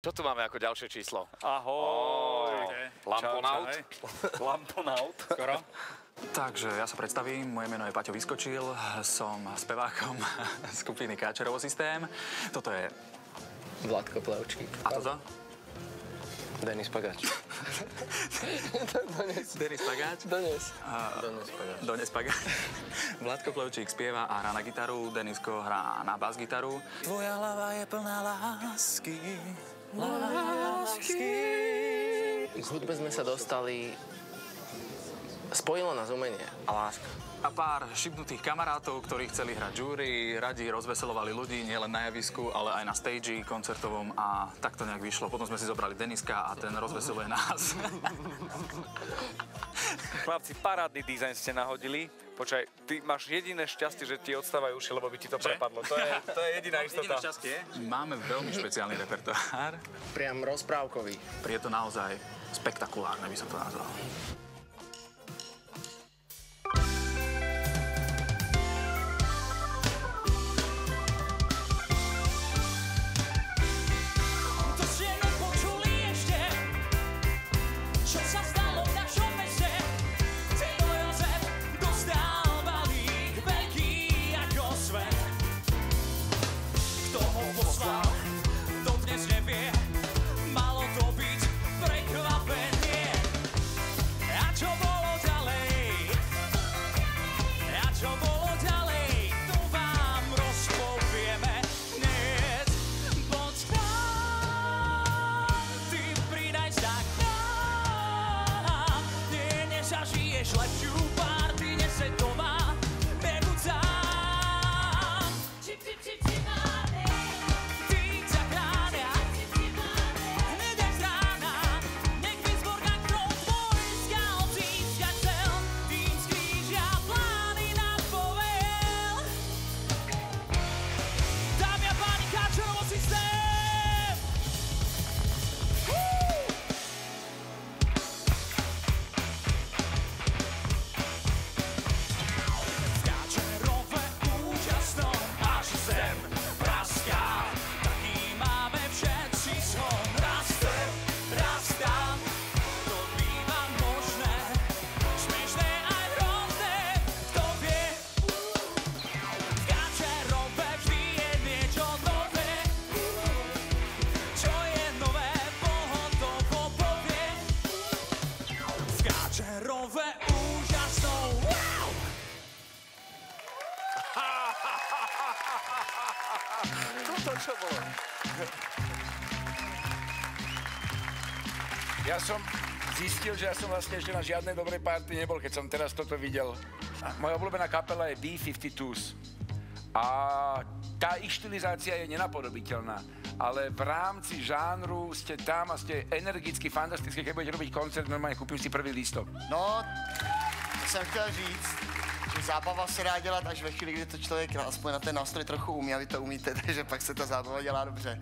Čo tu máme ako ďalšie číslo? Ahoj. Lamponaut. Lamponaut. Skoro. Takže ja sa predstavím, moje meno je Paťo Vyskočil, som spevákom skupiny Káčerovo systém. Toto je... Vládko Plavčík. A toto? Denis Pagáč. Denis Pagáč. Dones Pagáč. Vládko Plavčík spieva a hrá na gitaru, Denisko hrá na bas-gitaru. Tvoja hlava je plná lásky. K hudbe sme sa dostali, spojilo nás umenie a láska. A pár šibnutých kamarátov, ktorí chceli hrať žúry, radi rozveselovali ľudí nielen na javisku, ale aj na stage koncertovom a tak to nejak vyšlo. Potom sme si zobrali Deniska a ten rozveseluje nás. Chlapci, parádny dizajn ste nahodili. Počkaj, ty máš jediné šťastie, že ti odstávajú uši, lebo by ti to prepadlo. To je jediná istota. Jediné šťastie. Máme veľmi špeciálny repertoár. Priam rozprávkový. Je to naozaj spektakulárne, by som to nazval. Čo bolo? Ja som zistil, že ja som vlastne ešte na žiadnej dobrej party nebol, keď som teraz toto videl. Moja obľúbená kapela je B-52s. A tá ich štilizácia je nenapodobiteľná. Ale v rámci žánru ste tam a ste energicky, fantasticky. Keď budete robiť koncert, normálne kúpim si prvý lístok. No, to jsem chtěl říct, že zábava se dá dělat až ve chvíli, kdy to člověk aspoň na ten nástroj trochu umí a vy to umíte, takže pak se ta zábava dělá dobře.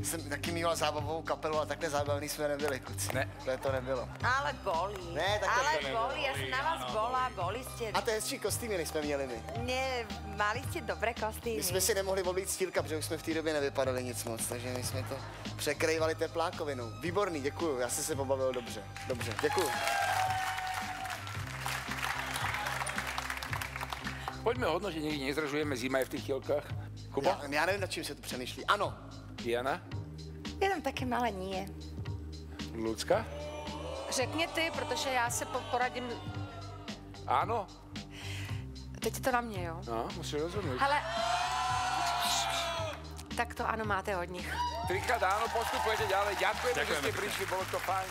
Jsem taky mýval zábavovou kapelu a takhle zábavní jsme nebyli, kluci. Ne. To nebylo. Ale boli. Ne, tak to nebylo. Boli, ja som na vás bola, boli ste... A to hezčí kostýmy, než jsme měli my. Nie, mali ste dobré kostýmy. My jsme si nemohli oblít stýlka, protože už jsme v té době nevypadali nic moc, takže my jsme to překrývali teplákovinou. Výborný, děkuju, já jsem se pobavil dobře. Dobře, děkuju. Poďme hodnotiť, niekde nezražujeme, zima je v tých kielkách. Kubo? Já nevím, nad čím se tu přemýšlí. Ano. Jana? Je tam také malé nie. Lucka? Řekni ty, protože já se poradím. Áno? Teď je to na mě, jo? No, musíš rozhodnúť. Ale... Tak to ano, máte od nich. Trikrát áno, postupujete ďalej. Ďakujeme, že ste prišli, bolo to fajn.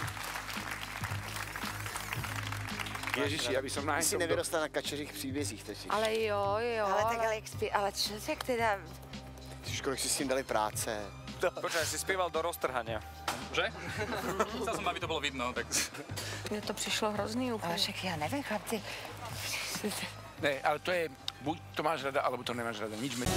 Ježiši, aby som Ty si nájsel... nevyrostal na kačeřích příbězích totiž. Ale jo. Ale tak ale čo tak teda... Kolik si s tím dali práce. Počkaj, si spieval do roztrhania. Že? Chcel som, aby to bolo vidno, tak... Mně to přišlo hrozný Ale úplně. však ja neviem, chlapci. Ne, ale to je... Buď to máš rada, alebo to nemáš rada. Nič medzi.